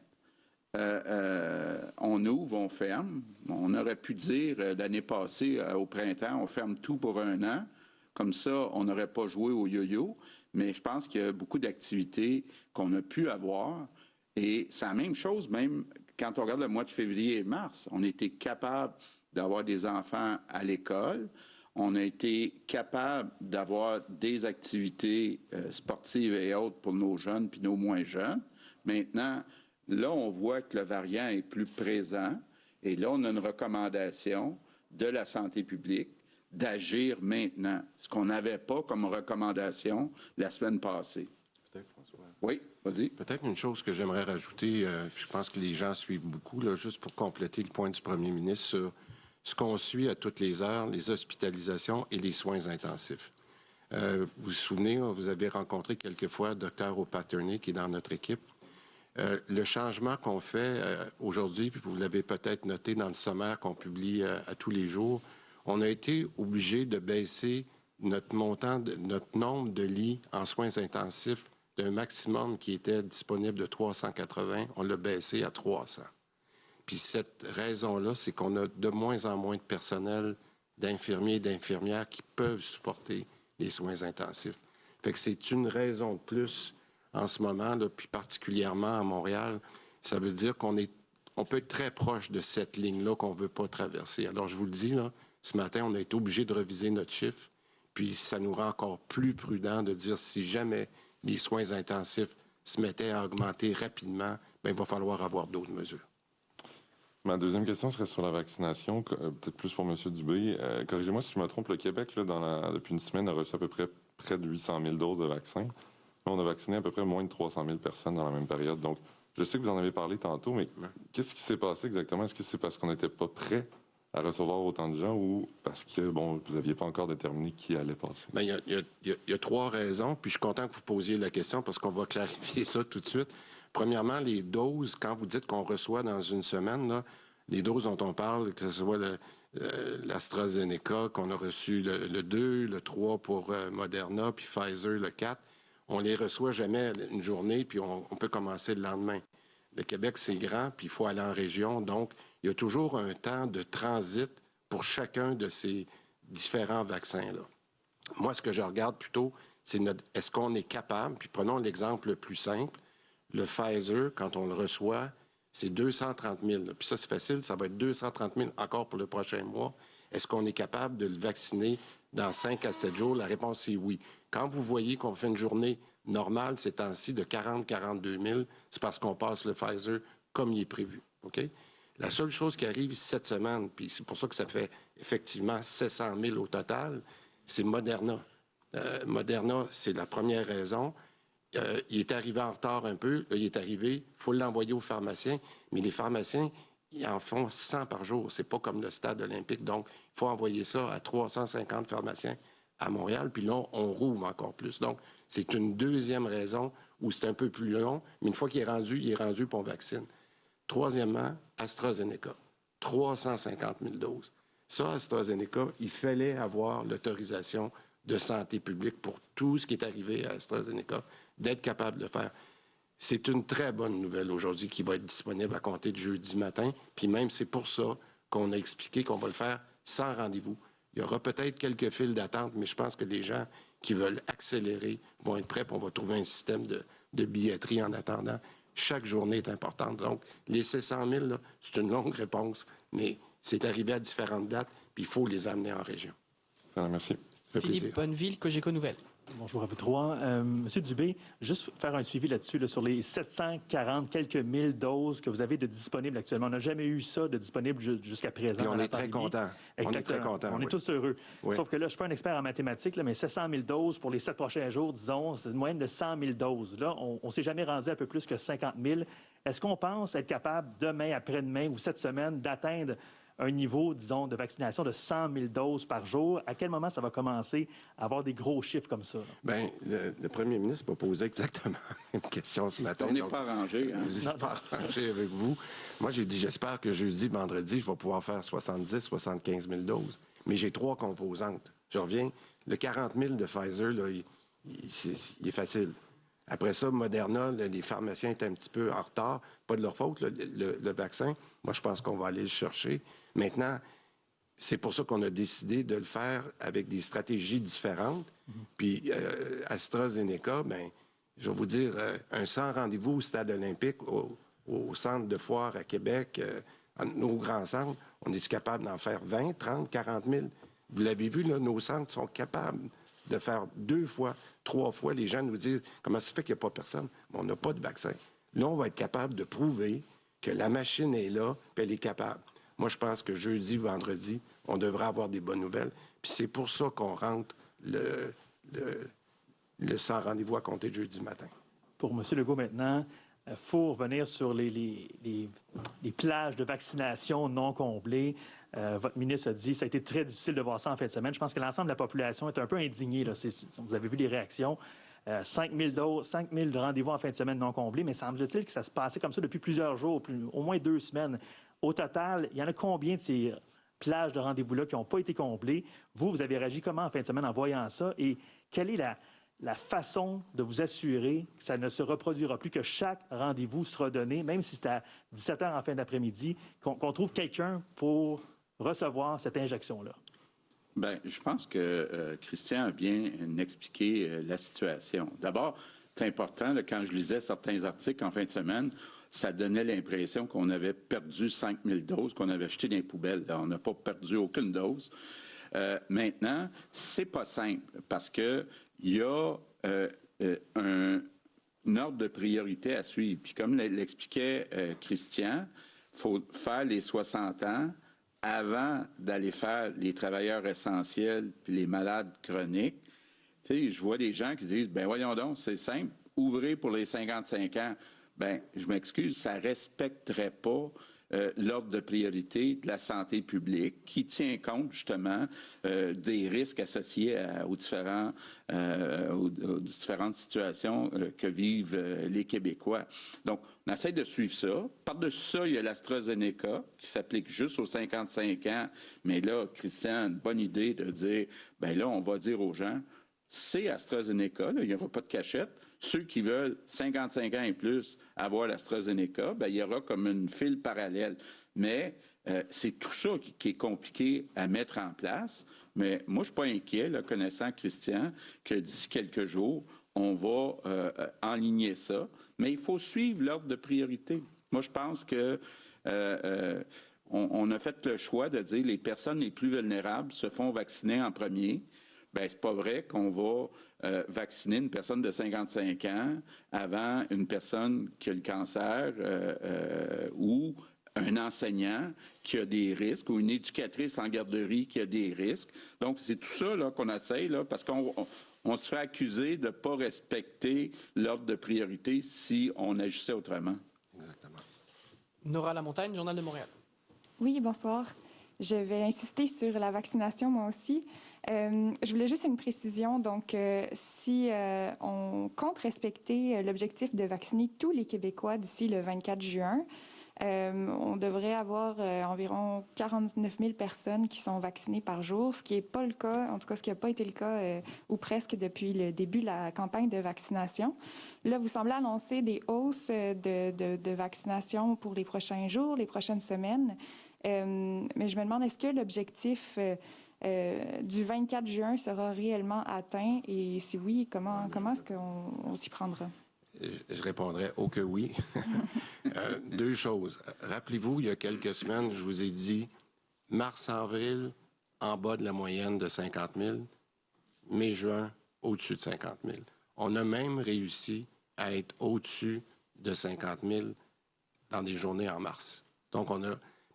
on ouvre, on ferme. On aurait pu dire l'année passée, au printemps, on ferme tout pour 1 an. Comme ça, on n'aurait pas joué au yo-yo. Mais je pense qu'il y a beaucoup d'activités qu'on a pu avoir. Et c'est la même chose, même quand on regarde le mois de février et mars. On a été capable d'avoir des enfants à l'école. On a été capable d'avoir des activités sportives et autres pour nos jeunes puis nos moins jeunes. Maintenant, là, on voit que le variant est plus présent. Et là, on a une recommandation de la santé publique d'agir maintenant, ce qu'on n'avait pas comme recommandation la semaine passée. Peut-être, François. Oui, vas-y. Peut-être une chose que j'aimerais rajouter, je pense que les gens suivent beaucoup, là, juste pour compléter le point du premier ministre sur ce qu'on suit à toutes les heures, les hospitalisations et les soins intensifs. Vous vous souvenez, vous avez rencontré quelquefois Dr O'Patterney, qui est dans notre équipe. Le changement qu'on fait aujourd'hui, puis vous l'avez peut-être noté dans le sommaire qu'on publie à tous les jours, on a été obligé de baisser notre nombre de lits en soins intensifs d'un maximum qui était disponible de 380, on l'a baissé à 300. Puis cette raison-là, c'est qu'on a de moins en moins de personnel, d'infirmiers et d'infirmières qui peuvent supporter les soins intensifs. Fait que c'est une raison de plus en ce moment, là, puis particulièrement à Montréal. Ça veut dire qu'on peut être très proche de cette ligne-là qu'on ne veut pas traverser. Alors, je vous le dis, là, ce matin, on a été obligé de reviser notre chiffre, puis ça nous rend encore plus prudent de dire si jamais les soins intensifs se mettaient à augmenter rapidement, bien, il va falloir avoir d'autres mesures. Ma deuxième question serait sur la vaccination, peut-être plus pour M. Dubé. Corrigez-moi si je me trompe, le Québec, là, depuis une semaine, a reçu à peu près de 800 000 doses de vaccins. Là, on a vacciné à peu près moins de 300 000 personnes dans la même période. Donc, je sais que vous en avez parlé tantôt, mais qu'est-ce qui s'est passé exactement? Est-ce que c'est parce qu'on n'était pas prêt à recevoir autant de gens ou parce que, bon, vous n'aviez pas encore déterminé qui allait passer? Bien, il y a 3 raisons, puis je suis content que vous posiez la question parce qu'on va clarifier ça tout de suite. Premièrement, les doses, quand vous dites qu'on reçoit dans une semaine, là, les doses dont on parle, que ce soit l'AstraZeneca, qu'on a reçu le 2, le 3 pour Moderna, puis Pfizer, le 4, on les reçoit jamais une journée, puis on peut commencer le lendemain. Le Québec, c'est grand, puis il faut aller en région, donc il y a toujours un temps de transit pour chacun de ces différents vaccins-là. Moi, ce que je regarde plutôt, c'est est-ce qu'on est capable, puis prenons l'exemple le plus simple, le Pfizer, quand on le reçoit, c'est 230 000. Puis ça, c'est facile, ça va être 230 000 encore pour le prochain mois. Est-ce qu'on est capable de le vacciner dans 5 à 7 jours? La réponse est oui. Quand vous voyez qu'on fait une journée normale ces temps-ci de 40-42 000, c'est parce qu'on passe le Pfizer comme il est prévu. OK? La seule chose qui arrive cette semaine, puis c'est pour ça que ça fait effectivement 700 000 au total, c'est Moderna. Moderna, c'est la première raison. Il est arrivé en retard un peu. Là, il est arrivé. Il faut l'envoyer aux pharmaciens. Mais les pharmaciens, ils en font 100 par jour. C'est pas comme le stade olympique. Donc, il faut envoyer ça à 350 pharmaciens à Montréal. Puis là, on rouvre encore plus. Donc, c'est une deuxième raison où c'est un peu plus long. Mais une fois qu'il est rendu, puis on vaccine. Troisièmement, AstraZeneca. 350 000 doses. Ça, AstraZeneca, il fallait avoir l'autorisation de santé publique pour tout ce qui est arrivé à AstraZeneca, d'être capable de le faire. C'est une très bonne nouvelle aujourd'hui qui va être disponible à compter de jeudi matin. Puis même, c'est pour ça qu'on a expliqué qu'on va le faire sans rendez-vous. Il y aura peut-être quelques files d'attente, mais je pense que les gens qui veulent accélérer vont être prêts, puis on va trouver un système de billetterie en attendant. Chaque journée est importante. Donc, les 700 000, là, c'est une longue réponse, mais c'est arrivé à différentes dates, puis il faut les amener en région. Ça, merci. Philippe Bonneville, Cogeco Nouvelles. Bonjour à vous trois. Monsieur Dubé, juste faire un suivi là-dessus, là, sur les 740 quelques mille doses que vous avez de disponibles actuellement. On n'a jamais eu ça de disponible jusqu'à présent. Puis on est très contents. On est très contents. On est tous heureux. Oui. Sauf que là, je ne suis pas un expert en mathématiques, là, mais 700 000 doses pour les 7 prochains jours, disons, c'est une moyenne de 100 000 doses. Là, on ne s'est jamais rendu à peu plus que 50 000. Est-ce qu'on pense être capable demain, après-demain ou cette semaine d'atteindre un niveau, disons, de vaccination de 100 000 doses par jour? À quel moment ça va commencer à avoir des gros chiffres comme ça? Bien, le premier ministre m'a posé exactement une question ce matin. On n'est pas arrangé. Hein? Je ne suis pas arrangé avec vous. Moi, j'ai dit, j'espère que jeudi, vendredi, je vais pouvoir faire 70, 75 000 doses. Mais j'ai 3 composantes. Je reviens. Le 40 000 de Pfizer, là, il est facile. Après ça, Moderna, les pharmaciens étaient un petit peu en retard. Pas de leur faute, le vaccin. Moi, je pense qu'on va aller le chercher. Maintenant, c'est pour ça qu'on a décidé de le faire avec des stratégies différentes. Puis AstraZeneca, bien, je vais vous dire, un 100 rendez-vous au Stade olympique, au centre de foire à Québec, nos grands centres, on est capable d'en faire 20, 30, 40 000. Vous l'avez vu, là, nos centres sont capables de faire 2 fois, 3 fois. Les gens nous disent, comment ça fait qu'il n'y a pas personne? Mais on n'a pas de vaccin. Là, on va être capable de prouver que la machine est là, puis elle est capable. Moi, je pense que jeudi, vendredi, on devrait avoir des bonnes nouvelles. Puis c'est pour ça qu'on rentre le 100 rendez-vous à compter de jeudi matin. Pour M. Legault, maintenant, il faut revenir sur les plages de vaccination non comblées. Votre ministre a dit que ça a été très difficile de voir ça en fin de semaine. Je pense que l'ensemble de la population est un peu indignée. Là. Vous avez vu les réactions. 5 000 doses, 5 000 rendez-vous en fin de semaine non comblés, mais semble-t-il que ça se passait comme ça depuis plusieurs jours, au moins 2 semaines. Au total, il y en a combien de ces plages de rendez-vous-là qui n'ont pas été comblées? Vous avez réagi comment en fin de semaine en voyant ça? Et quelle est la façon de vous assurer que ça ne se reproduira plus, que chaque rendez-vous sera donné, même si c'est à 17 h en fin d'après-midi, qu'on trouve quelqu'un pour recevoir cette injection-là? Bien, je pense que Christian a bien expliqué la situation. D'abord, c'est important, là, quand je lisais certains articles en fin de semaine, ça donnait l'impression qu'on avait perdu 5 000 doses, qu'on avait jeté dans les poubelles. Là, on n'a pas perdu aucune dose. Maintenant, c'est pas simple parce que il y a un ordre de priorité à suivre. Puis comme l'expliquait Christian, il faut faire les 60 ans avant d'aller faire les travailleurs essentiels puis les malades chroniques. Tu sais, je vois des gens qui disent, ben voyons donc, c'est simple, ouvrez pour les 55 ans. Ben, je m'excuse, ça respecterait pas l'ordre de priorité de la santé publique qui tient compte justement des risques associés aux différentes situations que vivent les Québécois. Donc, on essaie de suivre ça. Par-dessus ça, il y a l'AstraZeneca qui s'applique juste aux 55 ans. Mais là, Christian, une bonne idée de dire, ben là, on va dire aux gens, c'est AstraZeneca, là, il n'y aura pas de cachette. Ceux qui veulent 55 ans et plus avoir l'AstraZeneca, bien, il y aura comme une file parallèle. Mais c'est tout ça qui est compliqué à mettre en place. Mais moi, je ne suis pas inquiet, là, connaissant Christian, que d'ici quelques jours, on va enligner ça. Mais il faut suivre l'ordre de priorité. Moi, je pense que on a fait le choix de dire les personnes les plus vulnérables se font vacciner en premier. Bien, c'est pas vrai qu'on va vacciner une personne de 55 ans avant une personne qui a le cancer ou un enseignant qui a des risques ou une éducatrice en garderie qui a des risques. Donc, c'est tout ça là, qu'on essaye, là, parce qu'on se fait accuser de ne pas respecter l'ordre de priorité si on agissait autrement. Exactement. Nora Lamontagne, Journal de Montréal. Oui, bonsoir. Je vais insister sur la vaccination, moi aussi. Je voulais juste une précision. Donc, si on compte respecter l'objectif de vacciner tous les Québécois d'ici le 24 juin, on devrait avoir environ 49 000 personnes qui sont vaccinées par jour, ce qui n'est pas le cas, en tout cas ce qui n'a pas été le cas ou presque depuis le début de la campagne de vaccination. Là, vous semblez annoncer des hausses de vaccination pour les prochains jours, les prochaines semaines. Mais je me demande, est-ce que l'objectif du 24 juin sera réellement atteint? Et si oui, comment est-ce qu'on s'y prendra? Je répondrai « Oh que oui ». 2 choses. Rappelez-vous, il y a quelques semaines, je vous ai dit mars-avril, en bas de la moyenne de 50 000, mai-juin, au-dessus de 50 000. On a même réussi à être au-dessus de 50 000 dans des journées en mars. Donc,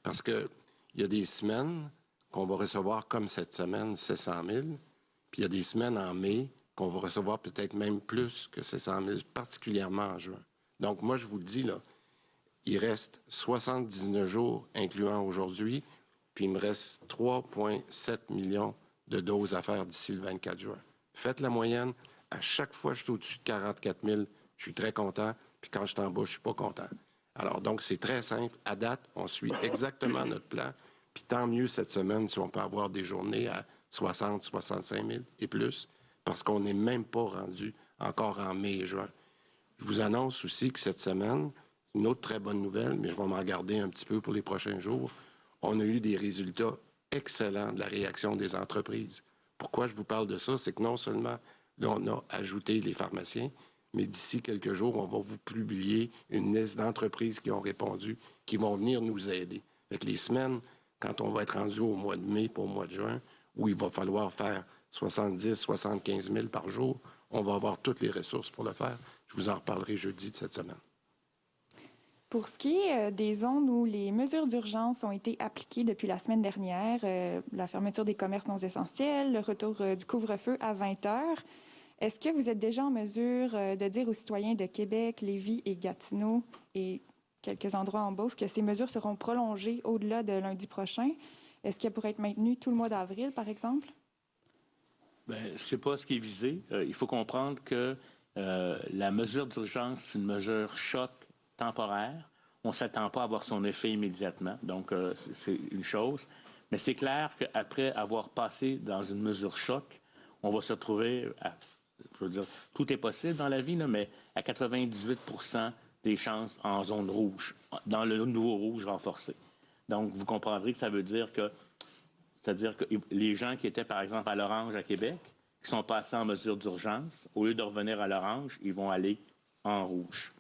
parce qu'il y a des semaines qu'on va recevoir, comme cette semaine, 700 000, puis il y a des semaines en mai qu'on va recevoir peut-être même plus que 700 000, particulièrement en juin. Donc, moi, je vous le dis, là, il reste 79 jours, incluant aujourd'hui, puis il me reste 3,7 millions de doses à faire d'ici le 24 juin. Faites la moyenne. À chaque fois que je suis au-dessus de 44 000, je suis très content. Puis quand je suis en bas, je suis pas content. Alors, donc, c'est très simple. À date, on suit exactement notre plan. Puis tant mieux cette semaine si on peut avoir des journées à 60, 65 000 et plus, parce qu'on n'est même pas rendu encore en mai et juin. Je vous annonce aussi que cette semaine, une autre très bonne nouvelle, mais je vais m'en garder un petit peu pour les prochains jours, on a eu des résultats excellents de la réaction des entreprises. Pourquoi je vous parle de ça? C'est que non seulement là, on a ajouté les pharmaciens, mais d'ici quelques jours, on va vous publier une liste d'entreprises qui ont répondu, qui vont venir nous aider. Avec les semaines, quand on va être rendu au mois de mai pour au mois de juin, où il va falloir faire 70, 75 000 par jour, on va avoir toutes les ressources pour le faire. Je vous en reparlerai jeudi de cette semaine. Pour ce qui est des zones où les mesures d'urgence ont été appliquées depuis la semaine dernière, la fermeture des commerces non essentiels, le retour du couvre-feu à 20 heures, est-ce que vous êtes déjà en mesure de dire aux citoyens de Québec, Lévis et Gatineau et quelques endroits en Beauce que ces mesures seront prolongées au-delà de lundi prochain? Est-ce qu'elles pourraient être maintenues tout le mois d'avril, par exemple? Bien, c'est pas ce qui est visé. Il faut comprendre que la mesure d'urgence, c'est une mesure choc temporaire. On ne s'attend pas à avoir son effet immédiatement. Donc, c'est une chose. Mais c'est clair qu'après avoir passé dans une mesure choc, on va se retrouver, je veux dire, tout est possible dans la vie, là, mais à 98 % des chances en zone rouge, dans le nouveau rouge renforcé. Donc, vous comprendrez que ça veut dire que c'est-à-dire que les gens qui étaient, par exemple, à l'orange à Québec, qui sont passés en mesure d'urgence, au lieu de revenir à l'orange, ils vont aller en rouge.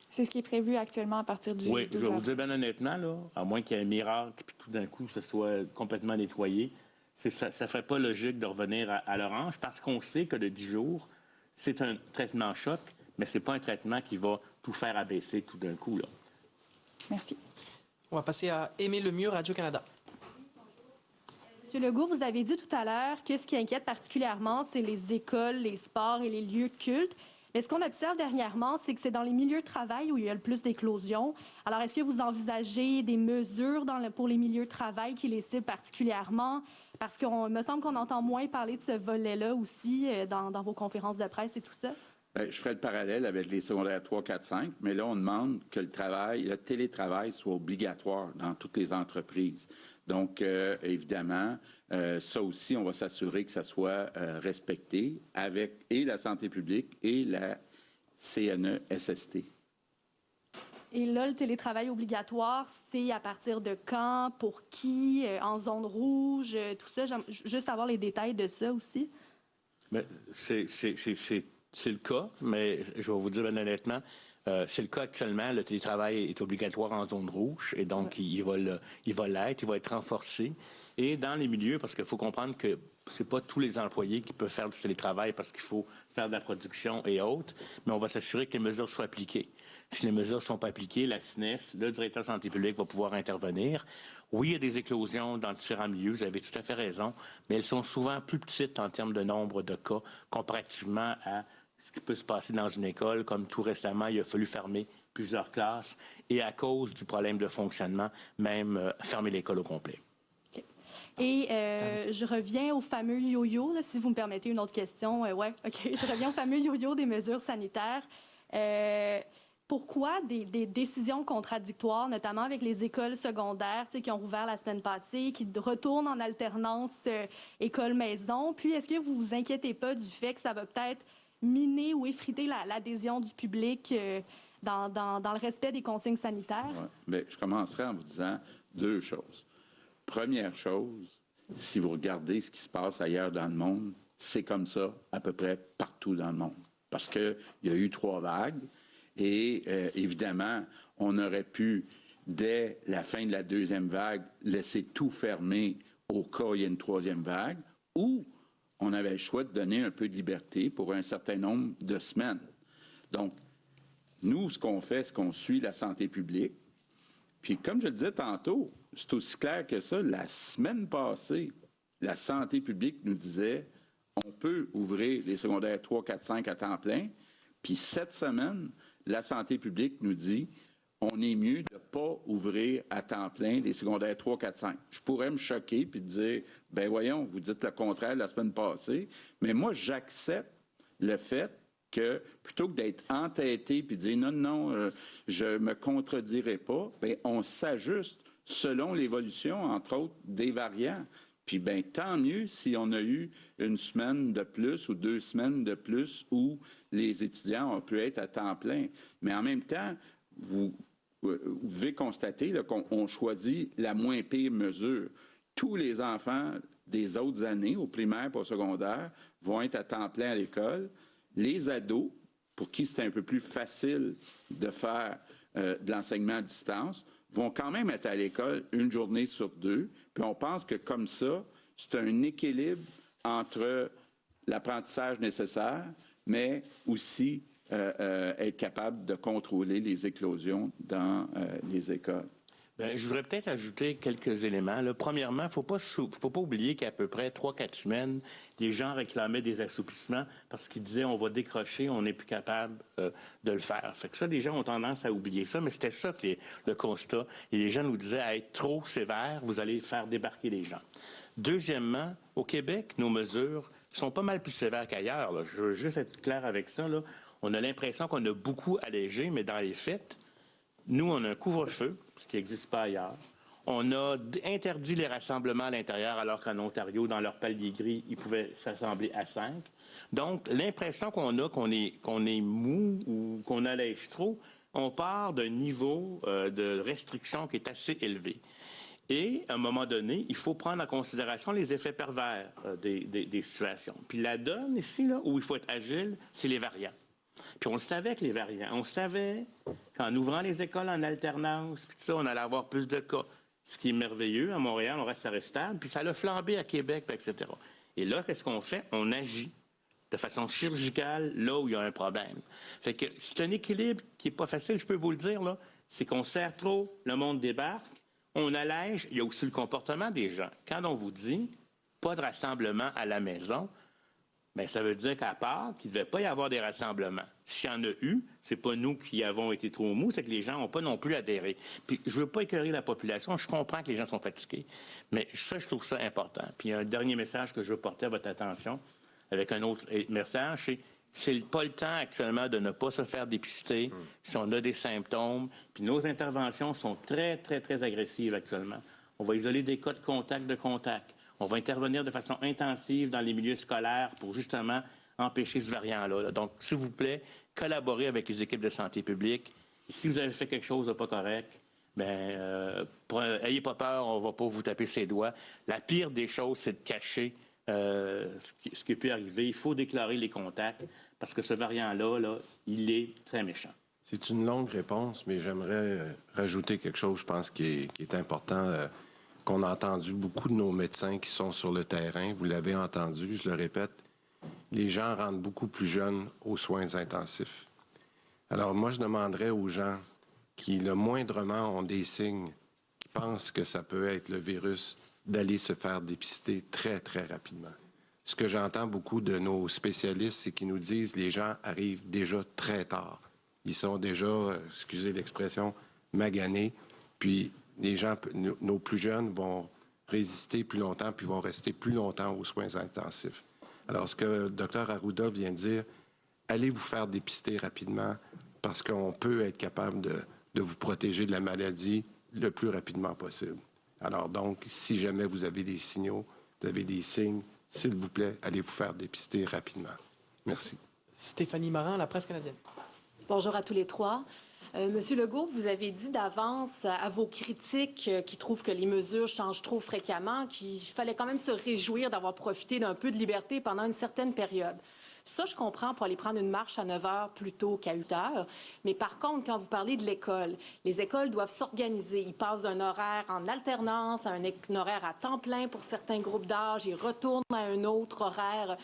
C'est ce qui est prévu actuellement à partir du 12 Oui, je vais vous dire bien honnêtement, là, à moins qu'il y ait un miracle, puis tout d'un coup, ce soit complètement nettoyé, ça ne ferait pas logique de revenir à l'orange, parce qu'on sait que le 10 jours, c'est un traitement choc, mais ce n'est pas un traitement qui va tout faire abaisser tout d'un coup, là. Merci. On va passer à Aimé Lemieux, Radio-Canada. Monsieur Legault, vous avez dit tout à l'heure que ce qui inquiète particulièrement, c'est les écoles, les sports et les lieux de culte. Mais ce qu'on observe dernièrement, c'est que c'est dans les milieux de travail où il y a le plus d'éclosions. Alors, est-ce que vous envisagez des mesures pour les milieux de travail qui les ciblent particulièrement? Parce qu'il me semble qu'on entend moins parler de ce volet-là aussi dans vos conférences de presse et tout ça. Bien, je ferai le parallèle avec les secondaires 3, 4, 5, mais là, on demande que le télétravail soit obligatoire dans toutes les entreprises. Donc, évidemment, ça aussi, on va s'assurer que ça soit respecté avec et la santé publique et la CNESST. Et là, le télétravail obligatoire, c'est à partir de quand, pour qui, en zone rouge, tout ça? J'aime juste avoir les détails de ça aussi. Mais c'est le cas, mais je vais vous dire bien honnêtement, c'est le cas actuellement. Le télétravail est obligatoire en zone rouge et donc il va l'être, il va être renforcé. Et dans les milieux, parce qu'il faut comprendre que ce n'est pas tous les employés qui peuvent faire du télétravail parce qu'il faut faire de la production et autres, mais on va s'assurer que les mesures soient appliquées. Si les mesures ne sont pas appliquées, la SNES, le directeur de santé publique va pouvoir intervenir. Oui, il y a des éclosions dans différents milieux, vous avez tout à fait raison, mais elles sont souvent plus petites en termes de nombre de cas comparativement à ce qui peut se passer dans une école, comme tout récemment, il a fallu fermer plusieurs classes et à cause du problème de fonctionnement, même fermer l'école au complet. Okay. Et je reviens au fameux yo-yo, là, si vous me permettez une autre question. Je reviens au fameux yo-yo des mesures sanitaires. Pourquoi des décisions contradictoires, notamment avec les écoles secondaires qui ont rouvert la semaine passée, qui retournent en alternance école-maison? Puis, est-ce que vous vous inquiétez pas du fait que ça va peut-être miner ou effriter l'adhésion du public dans le respect des consignes sanitaires? Ouais. Bien, je commencerai en vous disant deux choses. Première chose, si vous regardez ce qui se passe ailleurs dans le monde, c'est comme ça à peu près partout dans le monde. Parce qu'il y a eu 3 vagues et évidemment, on aurait pu, dès la fin de la 2e vague, laisser tout fermer au cas où il y a une 3e vague ou on avait le choix de donner un peu de liberté pour un certain nombre de semaines. Donc, nous, ce qu'on fait, c'est qu'on suit la santé publique. Puis, comme je le disais tantôt, c'est aussi clair que ça. La semaine passée, la santé publique nous disait on peut ouvrir les secondaires 3, 4, 5 à temps plein. Puis, cette semaine, la santé publique nous dit on est mieux de pas ouvrir à temps plein les secondaires 3, 4, 5. Je pourrais me choquer puis dire, ben voyons, vous dites le contraire la semaine passée, mais moi, j'accepte le fait que plutôt que d'être entêté puis de dire non, je me contredirai pas, bien, on s'ajuste selon l'évolution, entre autres, des variants. Puis bien, tant mieux si on a eu une semaine de plus ou 2 semaines de plus où les étudiants ont pu être à temps plein. Mais en même temps, vous devez constater là, qu'on choisit la moins pire mesure. Tous les enfants des autres années, au primaire et au secondaire, vont être à temps plein à l'école. Les ados, pour qui c'est un peu plus facile de faire de l'enseignement à distance, vont quand même être à l'école une journée sur 2. Puis on pense que comme ça, c'est un équilibre entre l'apprentissage nécessaire, mais aussi être capable de contrôler les éclosions dans les écoles. Bien, je voudrais peut-être ajouter quelques éléments. Là, premièrement, il ne faut pas oublier qu'à peu près 3-4 semaines, les gens réclamaient des assouplissements parce qu'ils disaient on va décrocher, on n'est plus capable de le faire. Fait que ça, les gens ont tendance à oublier ça, mais c'était ça que le constat. Et les gens nous disaient à être trop sévères, vous allez faire débarquer les gens. Deuxièmement, au Québec, nos mesures sont pas mal plus sévères qu'ailleurs. Là. Je veux juste être clair avec ça. Là. On a l'impression qu'on a beaucoup allégé, mais dans les faits, nous, on a un couvre-feu, ce qui n'existe pas ailleurs. On a interdit les rassemblements à l'intérieur, alors qu'en Ontario, dans leur palier gris, ils pouvaient s'assembler à 5. Donc, l'impression qu'on a qu'on est mou ou qu'on allège trop, on part d'un niveau de restriction qui est assez élevé. Et, à un moment donné, il faut prendre en considération les effets pervers des situations. Puis la donne ici, là, où il faut être agile, c'est les variants. Puis on le savait que les variants. On savait qu'en ouvrant les écoles en alternance, puis tout ça, on allait avoir plus de cas. Ce qui est merveilleux. À Montréal, on reste stable. Puis ça l'a flambé à Québec, etc. Et là, qu'est-ce qu'on fait? On agit de façon chirurgicale là où il y a un problème. Fait que c'est un équilibre qui n'est pas facile, je peux vous le dire, là. C'est qu'on serre trop, le monde débarque, on allège. Il y a aussi le comportement des gens. Quand on vous dit pas de rassemblement à la maison, bien, ça veut dire qu'à part qu'il ne devait pas y avoir des rassemblements. S'il y en a eu, c'est pas nous qui avons été trop mous, c'est que les gens n'ont pas non plus adhéré. Puis je veux pas écœurer la population, je comprends que les gens sont fatigués, mais ça, je trouve ça important. Puis un dernier message que je veux porter à votre attention, avec un autre message, c'est pas le temps actuellement de ne pas se faire dépister si on a des symptômes. Puis nos interventions sont très, très, très agressives actuellement. On va isoler des cas de contact. On va intervenir de façon intensive dans les milieux scolaires pour justement empêcher ce variant-là. Donc, s'il vous plaît, collaborez avec les équipes de santé publique. Et si vous avez fait quelque chose de pas correct, bien, ayez pas peur, on va pas vous taper ses doigts. La pire des choses, c'est de cacher ce qui peut arriver. Il faut déclarer les contacts parce que ce variant-là, là, il est très méchant. C'est une longue réponse, mais j'aimerais rajouter quelque chose, je pense, qui est important. Qu'on a entendu beaucoup de nos médecins qui sont sur le terrain. Vous l'avez entendu, je le répète, les gens rentrent beaucoup plus jeunes aux soins intensifs. Alors moi, je demanderais aux gens qui, le moindrement, ont des signes, qui pensent que ça peut être le virus, d'aller se faire dépister très, très rapidement. Ce que j'entends beaucoup de nos spécialistes, c'est qu'ils nous disent que les gens arrivent déjà très tard. Ils sont déjà, excusez l'expression, maganés, puis les gens, nos plus jeunes, vont résister plus longtemps puis vont rester plus longtemps aux soins intensifs. Alors, ce que le Dr Arruda vient de dire, allez vous faire dépister rapidement parce qu'on peut être capable de vous protéger de la maladie le plus rapidement possible. Alors donc, si jamais vous avez des signaux, vous avez des signes, s'il vous plaît, allez vous faire dépister rapidement. Merci. Stéphanie Marin, La Presse canadienne. Bonjour à tous les trois. Monsieur Legault, vous avez dit d'avance à vos critiques qui trouvent que les mesures changent trop fréquemment qu'il fallait quand même se réjouir d'avoir profité d'un peu de liberté pendant une certaine période. Ça, je comprends pour aller prendre une marche à 9 heures plutôt qu'à 8 heures. Mais par contre, quand vous parlez de l'école, les écoles doivent s'organiser. Ils passent d'un horaire en alternance à un horaire à temps plein pour certains groupes d'âge. Ils retournent à un autre horaire.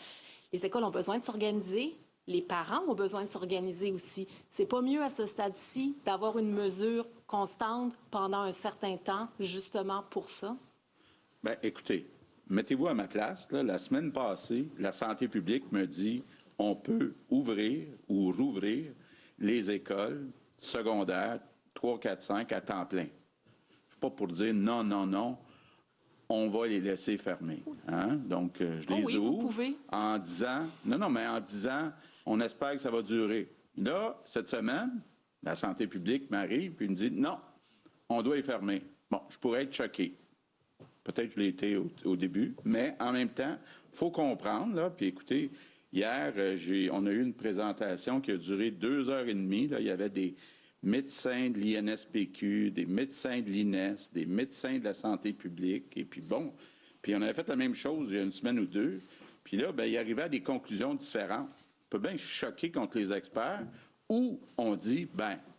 Les écoles ont besoin de s'organiser. Les parents ont besoin de s'organiser aussi. C'est pas mieux à ce stade-ci d'avoir une mesure constante pendant un certain temps, justement pour ça? Bien, écoutez, mettez-vous à ma place. Là, la semaine passée, la santé publique me dit on peut ouvrir ou rouvrir les écoles secondaires 3, 4, 5 à temps plein. Je ne suis pas pour dire non, non, non, on va les laisser fermer. Hein? Donc, je les oui, ouvre vous pouvez. en disant, mais en disant, on espère que ça va durer. Là, cette semaine, la santé publique m'arrive et me dit, non, on doit les fermer. Bon, je pourrais être choqué. Peut-être que je l'ai été au début, mais en même temps, il faut comprendre, là, puis écoutez, hier, on a eu une présentation qui a duré 2h30. Là, il y avait des médecins de l'INSPQ, des médecins de l'INES, des médecins de la santé publique, et puis bon, puis on avait fait la même chose il y a une semaine ou deux, puis là, il arrivait à des conclusions différentes. On peut bien choquer contre les experts, ou on dit,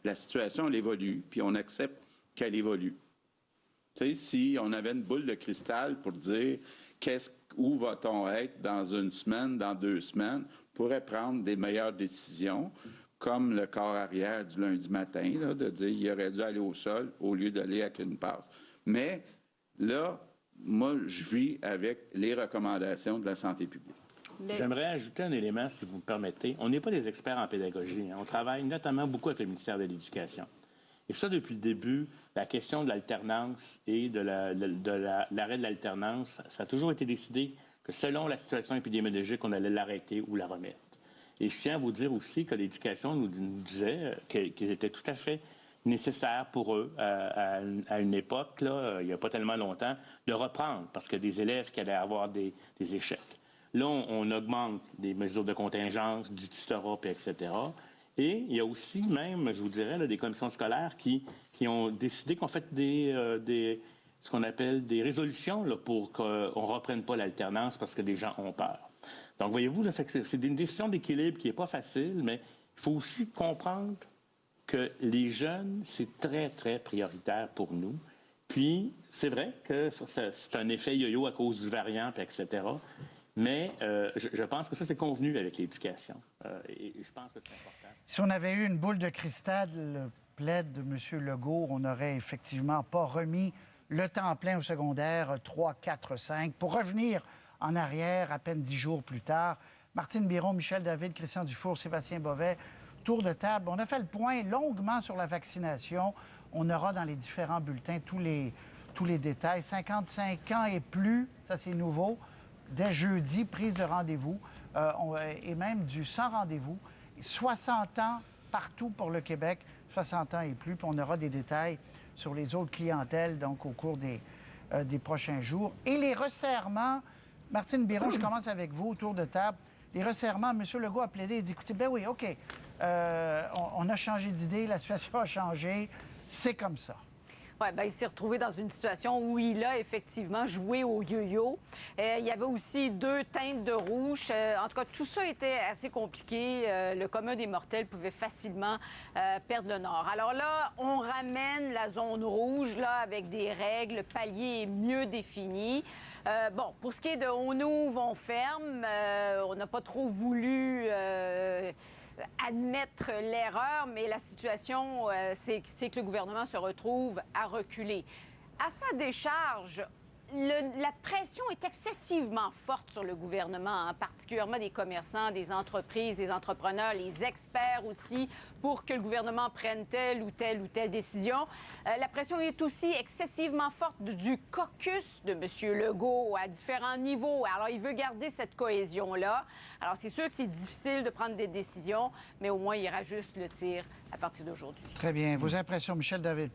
la situation, elle évolue, puis on accepte qu'elle évolue. Tu sais, si on avait une boule de cristal pour dire où va-t-on être dans une semaine, dans 2 semaines, on pourrait prendre des meilleures décisions, comme le corps arrière du lundi matin, là, de dire qu'il aurait dû aller au sol au lieu d'aller avec une passe. Mais là, moi, je vis avec les recommandations de la santé publique. J'aimerais ajouter un élément, si vous me permettez. On n'est pas des experts en pédagogie. Hein. On travaille notamment beaucoup avec le ministère de l'Éducation. Et ça, depuis le début, la question de l'alternance et de l'arrêt de l'alternance, ça a toujours été décidé que selon la situation épidémiologique, on allait l'arrêter ou la remettre. Et je tiens à vous dire aussi que l'Éducation nous disait qu'ils étaient tout à fait nécessaires pour eux, à une époque, là, il n'y a pas tellement longtemps, de reprendre, parce que des élèves qui allaient avoir des échecs. Là, on augmente des mesures de contingence, du tutorat, etc. Et il y a aussi même, je vous dirais, là, des commissions scolaires qui ont décidé qu'on fait ce qu'on appelle des résolutions là, pour qu'on ne reprenne pas l'alternance parce que des gens ont peur. Donc, voyez-vous, c'est une décision d'équilibre qui n'est pas facile, mais il faut aussi comprendre que les jeunes, c'est très, très prioritaire pour nous. Puis, c'est vrai que c'est un effet yo-yo à cause du variant, etc. Mais je pense que ça, c'est convenu avec l'Éducation. Et je pense que c'est important. Si on avait eu une boule de cristal, le plaid de M. Legault, on n'aurait effectivement pas remis le temps plein au secondaire 3, 4, 5. Pour revenir en arrière, à peine 10 jours plus tard, Martine Biron, Michel David, Christian Dufour, Sébastien Bovet, tour de table. On a fait le point longuement sur la vaccination. On aura dans les différents bulletins tous les détails. 55 ans et plus, ça c'est nouveau. Dès jeudi, prise de rendez-vous et même du sans rendez-vous. 60 ans partout pour le Québec, 60 ans et plus. Puis on aura des détails sur les autres clientèles donc au cours des prochains jours. Et les resserrements, Martine Biron, je commence avec vous, autour de table. Les resserrements, M. Legault a plaidé, il dit, écoutez, ben oui, OK, on a changé d'idée, la situation a changé, c'est comme ça. Oui, bien, il s'est retrouvé dans une situation où il a effectivement joué au yo-yo. Il y avait aussi 2 teintes de rouge. En tout cas, tout ça était assez compliqué. Le commun des mortels pouvait facilement perdre le nord. Alors là, on ramène la zone rouge là, avec des règles, paliers mieux définis. Bon, pour ce qui est de on ouvre, on ferme, on n'a pas trop voulu admettre l'erreur, mais la situation, c'est que le gouvernement se retrouve à reculer. À sa décharge, la pression est excessivement forte sur le gouvernement, hein, particulièrement des commerçants, des entreprises, des entrepreneurs, les experts aussi, pour que le gouvernement prenne telle ou telle décision. La pression est aussi excessivement forte du caucus de M. Legault à différents niveaux. Alors, il veut garder cette cohésion-là. Alors, c'est sûr que c'est difficile de prendre des décisions, mais au moins, il rajuste le tir à partir d'aujourd'hui. Très bien. Vos impressions, Michel David?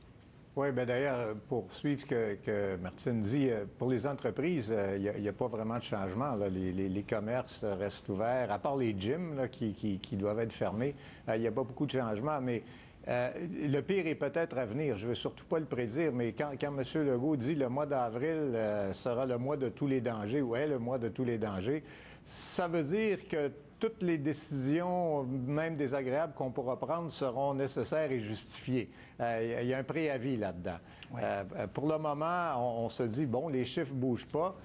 Oui, bien d'ailleurs, pour suivre ce que Martine dit, pour les entreprises, il n'y a pas vraiment de changement. Là. Les commerces restent ouverts, à part les gyms là, qui doivent être fermés. Il n'y a pas beaucoup de changements, mais le pire est peut-être à venir. Je ne veux surtout pas le prédire, mais quand M. Legault dit le mois d'avril sera le mois de tous les dangers ou est le mois de tous les dangers, ça veut dire que toutes les décisions, même désagréables, qu'on pourra prendre seront nécessaires et justifiées. Il y a un préavis là-dedans. Ouais. Pour le moment, on se dit, bon, les chiffres ne bougent pas.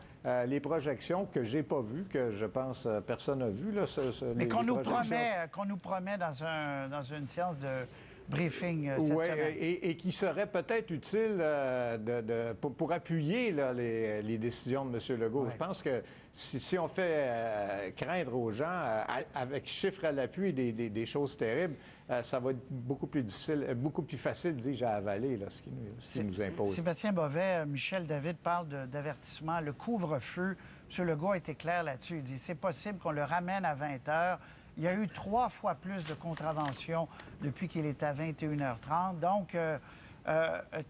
Les projections que j'ai pas vues, que je pense personne n'a vues... Là, mais qu'on nous promet dans une séance briefing cette Oui, semaine. et qui serait peut-être utile pour appuyer là, les décisions de M. Legault. Ouais. Je pense que si on fait craindre aux gens, avec chiffres à l'appui, des choses terribles, ça va être beaucoup plus difficile, beaucoup plus facile, dis-je, à avaler, là, ce qui nous impose. Sébastien Bovet, Michel David parle d'avertissement. Le couvre-feu, M. Legault a été clair là-dessus. Il dit c'est possible qu'on le ramène à 20 heures. Il y a eu 3 fois plus de contraventions depuis qu'il est à 21h30. Donc,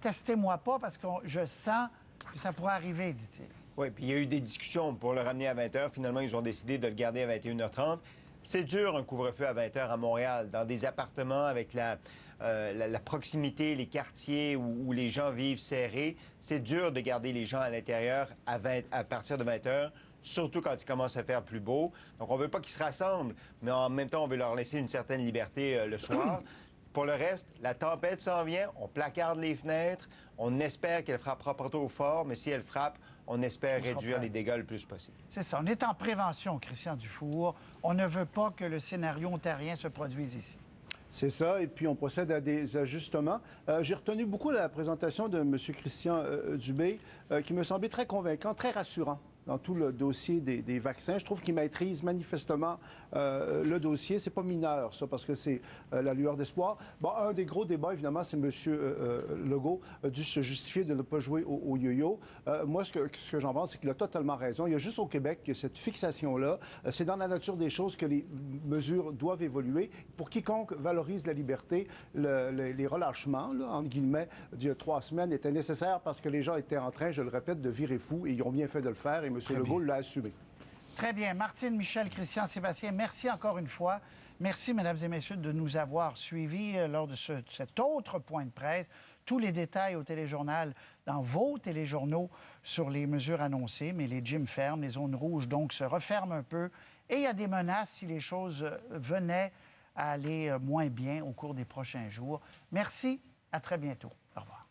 testez-moi pas parce que je sens que ça pourrait arriver, dit-il. Oui, puis il y a eu des discussions pour le ramener à 20 h. Finalement, ils ont décidé de le garder à 21h30. C'est dur, un couvre-feu à 20 h à Montréal, dans des appartements avec la proximité, les quartiers où les gens vivent serrés. C'est dur de garder les gens à l'intérieur à partir de 20 h, surtout quand il commence à faire plus beau. Donc, on ne veut pas qu'ils se rassemblent, mais en même temps, on veut leur laisser une certaine liberté le soir. Pour le reste, la tempête s'en vient, on placarde les fenêtres, on espère qu'elle frappera pas trop fort, mais si elle frappe, on espère réduire les dégâts le plus possible. C'est ça. On est en prévention, Christian Dufour. On ne veut pas que le scénario ontarien se produise ici. C'est ça, et puis on procède à des ajustements. J'ai retenu beaucoup la présentation de M. Christian Dubé, qui me semblait très convaincant, très rassurant dans tout le dossier des vaccins. Je trouve qu'il maîtrise manifestement le dossier. C'est pas mineur, ça, parce que c'est la lueur d'espoir. Bon, un des gros débats, évidemment, c'est M. Legault a dû se justifier de ne pas jouer au yo-yo. Moi, ce que j'en pense, c'est qu'il a totalement raison. Il y a juste au Québec que cette fixation-là, c'est dans la nature des choses que les mesures doivent évoluer. Pour quiconque valorise la liberté, les relâchements, là, entre guillemets, d'il y a 3 semaines étaient nécessaires parce que les gens étaient en train, je le répète, de virer fou, et ils ont bien fait de le faire. Et M. Legault l'a assumé. Très bien. Martine, Michel, Christian, Sébastien, merci encore une fois. Merci, mesdames et messieurs, de nous avoir suivis lors de cet autre point de presse. Tous les détails au téléjournal, dans vos téléjournaux, sur les mesures annoncées. Mais les gyms ferment, les zones rouges, donc, se referment un peu. Et il y a des menaces si les choses venaient à aller moins bien au cours des prochains jours. Merci. À très bientôt. Au revoir.